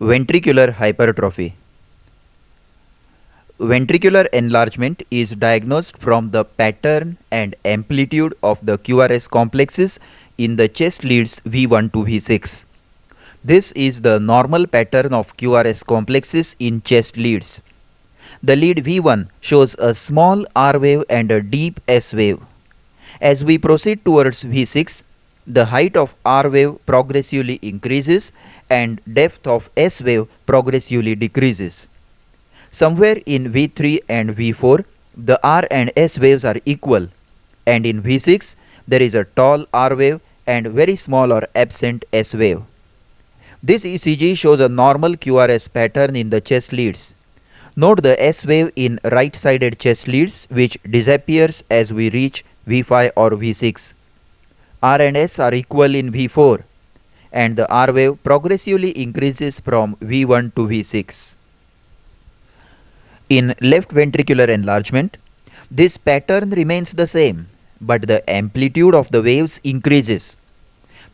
Ventricular hypertrophy. Ventricular enlargement is diagnosed from the pattern and amplitude of the QRS complexes in the chest leads V1 to V6. This is the normal pattern of QRS complexes in chest leads. The lead V1 shows a small R wave and a deep S wave. As we proceed towards V6, the height of R wave progressively increases and depth of S wave progressively decreases. Somewhere in V3 and V4, the R and S waves are equal, and in V6, there is a tall R wave and very small or absent S wave. This ECG shows a normal QRS pattern in the chest leads. Note the S wave in right-sided chest leads, which disappears as we reach V5 or V6. R and S are equal in V4, and the R wave progressively increases from V1 to V6. In left ventricular enlargement, this pattern remains the same, but the amplitude of the waves increases.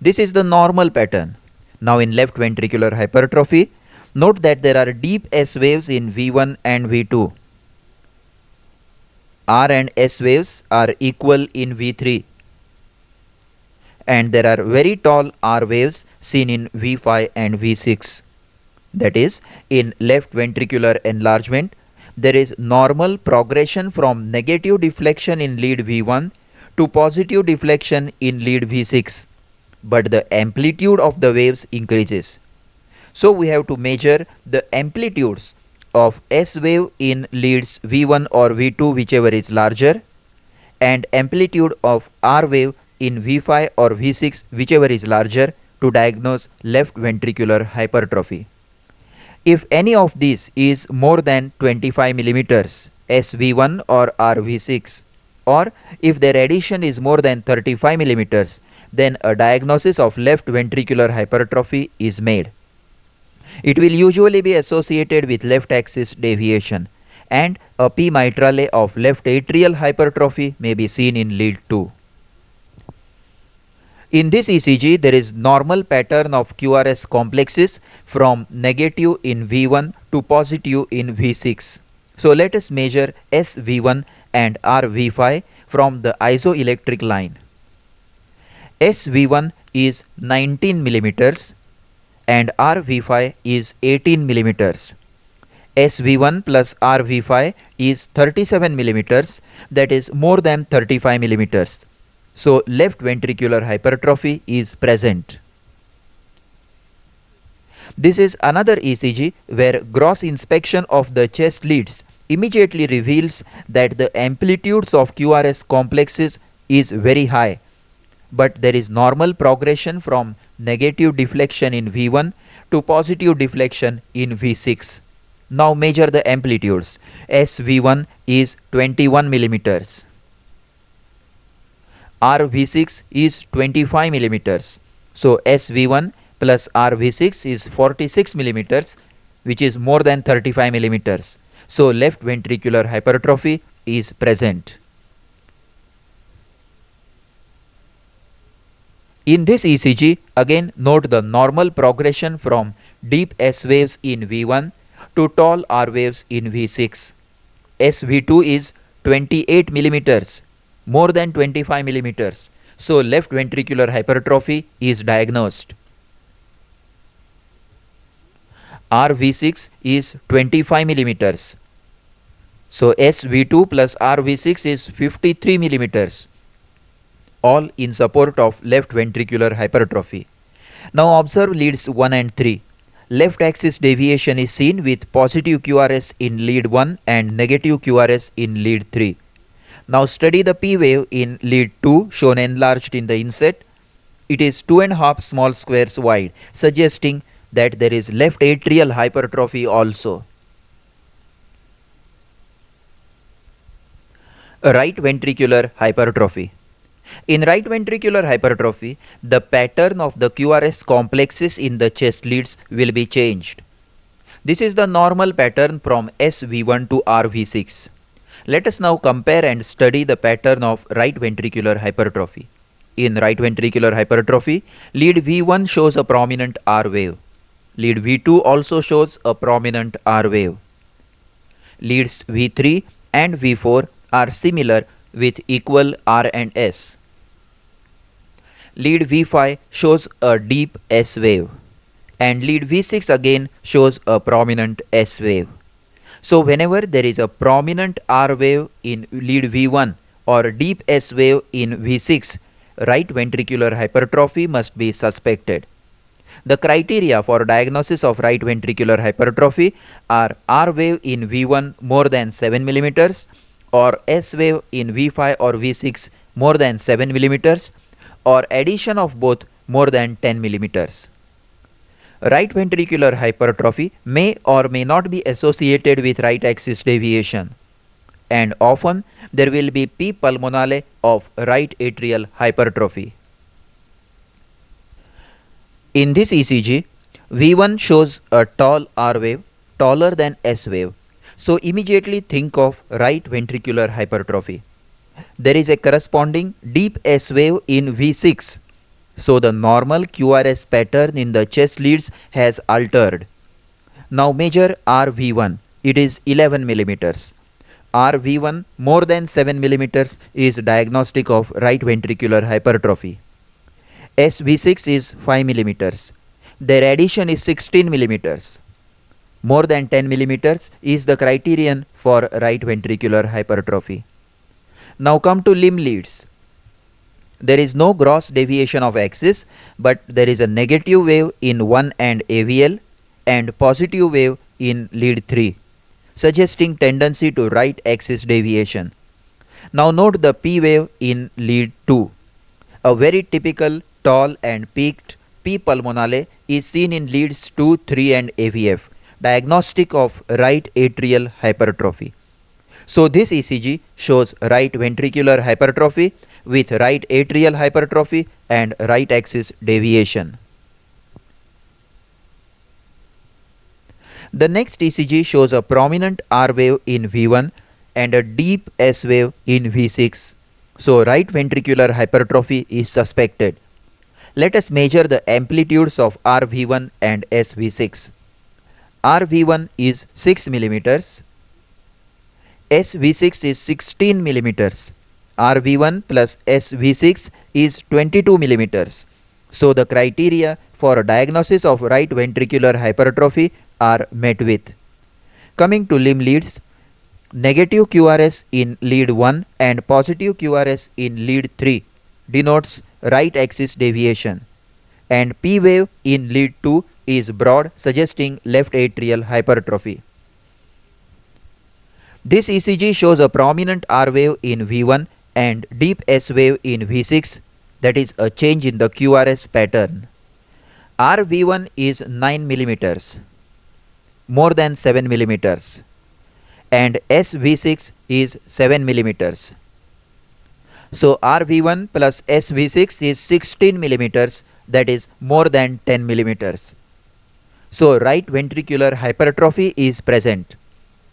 This is the normal pattern. Now in left ventricular hypertrophy, note that there are deep S waves in V1 and V2. R and S waves are equal in V3, and there are very tall R waves seen in V5 and V6. That is, in left ventricular enlargement, there is normal progression from negative deflection in lead V1 to positive deflection in lead V6, but the amplitude of the waves increases. So we have to measure the amplitudes of S wave in leads V1 or V2, whichever is larger, and amplitude of R wave in V5 or V6, whichever is larger, to diagnose left ventricular hypertrophy. If any of these is more than 25 millimeters, SV1 or RV6, or if their addition is more than 35 millimeters, then a diagnosis of left ventricular hypertrophy is made. It will usually be associated with left axis deviation, and a P mitrale of left atrial hypertrophy may be seen in lead 2. In this ECG, there is normal pattern of QRS complexes from negative in V1 to positive in V6. So let us measure SV1 and RV5 from the isoelectric line. SV1 is 19 millimeters and RV5 is 18 millimeters. SV1 plus RV5 is 37 millimeters, that is more than 35 millimeters. So left ventricular hypertrophy is present. This is another ECG where gross inspection of the chest leads immediately reveals that the amplitudes of QRS complexes is very high, but there is normal progression from negative deflection in V1 to positive deflection in V6. Now measure the amplitudes. SV1 is 21 millimeters. RV6 is 25 millimeters. So SV1 plus RV6 is 46 millimeters, which is more than 35 millimeters. So left ventricular hypertrophy is present. In this ECG, again note the normal progression from deep S waves in V1 to tall R waves in V6. SV2 is 28 millimeters, more than 25 millimeters. So left ventricular hypertrophy is diagnosed. RV6 is 25 millimeters. So SV2 plus RV6 is 53 millimeters, all in support of left ventricular hypertrophy. Now observe leads 1 and 3. Left axis deviation is seen with positive QRS in lead 1 and negative QRS in lead 3. Now study the P wave in lead 2 shown enlarged in the inset. It is 2.5 small squares wide, suggesting that there is left atrial hypertrophy also. Right ventricular hypertrophy. In right ventricular hypertrophy, the pattern of the QRS complexes in the chest leads will be changed. This is the normal pattern from SV1 to RV6. Let us now compare and study the pattern of right ventricular hypertrophy. In right ventricular hypertrophy, lead V1 shows a prominent R wave. Lead V2 also shows a prominent R wave. Leads V3 and V4 are similar with equal R and S. Lead V5 shows a deep S wave, and lead V6 again shows a prominent S wave. So whenever there is a prominent R wave in lead V1 or deep S wave in V6, right ventricular hypertrophy must be suspected. The criteria for diagnosis of right ventricular hypertrophy are R wave in V1 more than 7 millimeters, or S wave in V5 or V6 more than 7 millimeters, or addition of both more than 10 millimeters. Right ventricular hypertrophy may or may not be associated with right axis deviation, and often there will be P pulmonale of right atrial hypertrophy. In this ECG, V1 shows a tall R wave, taller than S wave. So immediately think of right ventricular hypertrophy. There is a corresponding deep S wave in V6. So the normal QRS pattern in the chest leads has altered. Now measure RV1. It is 11 millimeters. RV1 more than 7 millimeters is diagnostic of right ventricular hypertrophy. SV6 is 5 millimeters. Their addition is 16 millimeters. More than 10 millimeters is the criterion for right ventricular hypertrophy. Now come to limb leads. There is no gross deviation of axis, but there is a negative wave in 1 and AVL and positive wave in lead 3, suggesting tendency to right axis deviation. Now note the P wave in lead 2. A very typical tall and peaked P pulmonale is seen in leads 2, 3 and AVF, diagnostic of right atrial hypertrophy. So this ECG shows right ventricular hypertrophy with right atrial hypertrophy and right axis deviation. The next ECG shows a prominent R wave in V1 and a deep S wave in V6. So right ventricular hypertrophy is suspected. Let us measure the amplitudes of RV1 and SV6. RV1 is 6 millimeters. SV6 is 16 millimeters. RV1 plus SV6 is 22 millimeters. So the criteria for diagnosis of right ventricular hypertrophy are met with. Coming to limb leads, negative QRS in lead 1 and positive QRS in lead 3 denotes right axis deviation, and P wave in lead 2 is broad, suggesting left atrial hypertrophy. This ECG shows a prominent R wave in V1 and deep S wave in V6, that is a change in the QRS pattern. RV1 is 9 millimeters, more than 7 millimeters, and SV6 is 7 millimeters. So RV1 plus SV6 is 16 millimeters, that is more than 10 millimeters. So right ventricular hypertrophy is present.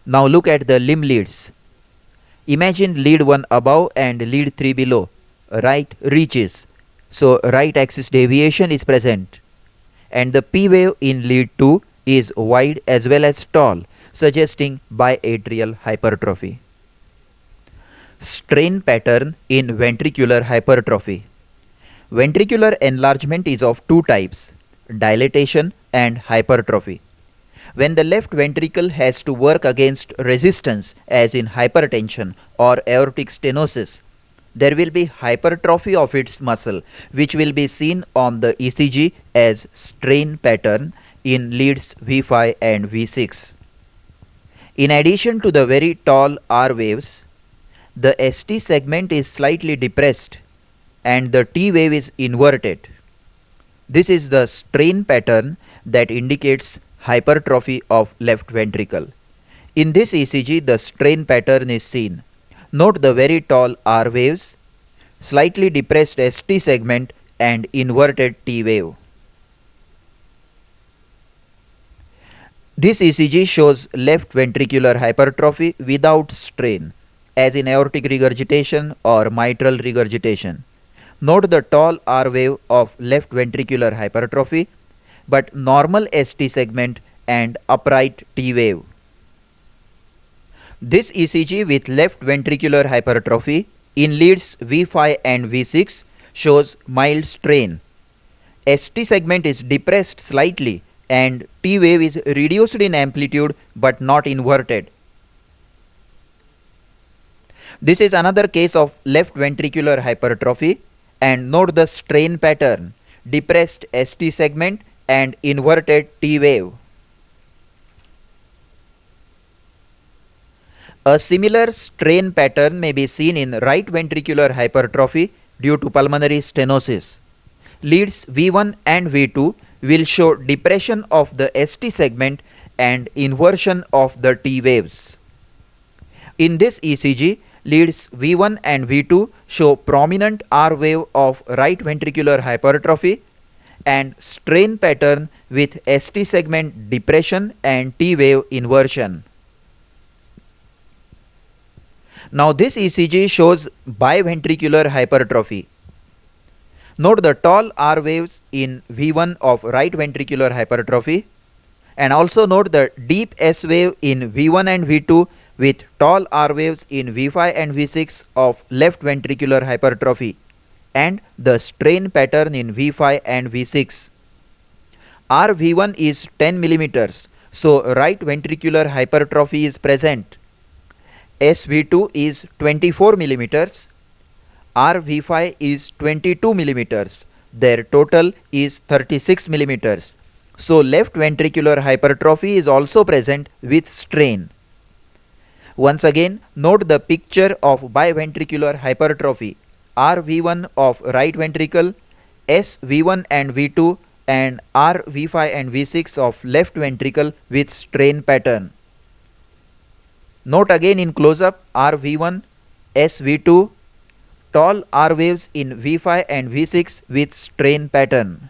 Now look at the limb leads. Imagine lead 1 above and lead 3 below. Right reaches. So right axis deviation is present. And the P wave in lead 2 is wide as well as tall, suggesting biatrial hypertrophy. Strain pattern in ventricular hypertrophy. Ventricular enlargement is of two types, dilatation and hypertrophy. When the left ventricle has to work against resistance, as in hypertension or aortic stenosis, there will be hypertrophy of its muscle, which will be seen on the ECG as strain pattern in leads V5 and V6. In addition to the very tall R waves, the ST segment is slightly depressed and the T wave is inverted. This is the strain pattern that indicates hypertrophy of left ventricle. In this ECG, the strain pattern is seen. Note the very tall R waves, slightly depressed ST segment and inverted T wave. This ECG shows left ventricular hypertrophy without strain, as in aortic regurgitation or mitral regurgitation. Note the tall R wave of left ventricular hypertrophy. but normal ST segment and upright T wave. This ECG with left ventricular hypertrophy in leads V5 and V6 shows mild strain. ST segment is depressed slightly and T wave is reduced in amplitude but not inverted. This is another case of left ventricular hypertrophy, and note the strain pattern: depressed ST segment and inverted T wave. A similar strain pattern may be seen in right ventricular hypertrophy due to pulmonary stenosis. Leads V1 and V2 will show depression of the ST segment and inversion of the T waves. In this ECG, leads V1 and V2 show prominent R wave of right ventricular hypertrophy and strain pattern with ST segment depression and T wave inversion. Now this ECG shows biventricular hypertrophy. Note the tall R waves in V1 of right ventricular hypertrophy, and also note the deep S wave in V1 and V2 with tall R waves in V5 and V6 of left ventricular hypertrophy, and the strain pattern in V5 and V6. RV1 is 10 millimeters, so right ventricular hypertrophy is present. SV2 is 24 millimeters. RV5 is 22 millimeters. Their total is 36 millimeters. So left ventricular hypertrophy is also present with strain. Once again, note the picture of biventricular hypertrophy: RV1 of right ventricle, SV1 and V2, and RV5 and V6 of left ventricle with strain pattern. Note again in close-up RV1, SV2, tall R waves in V5 and V6 with strain pattern.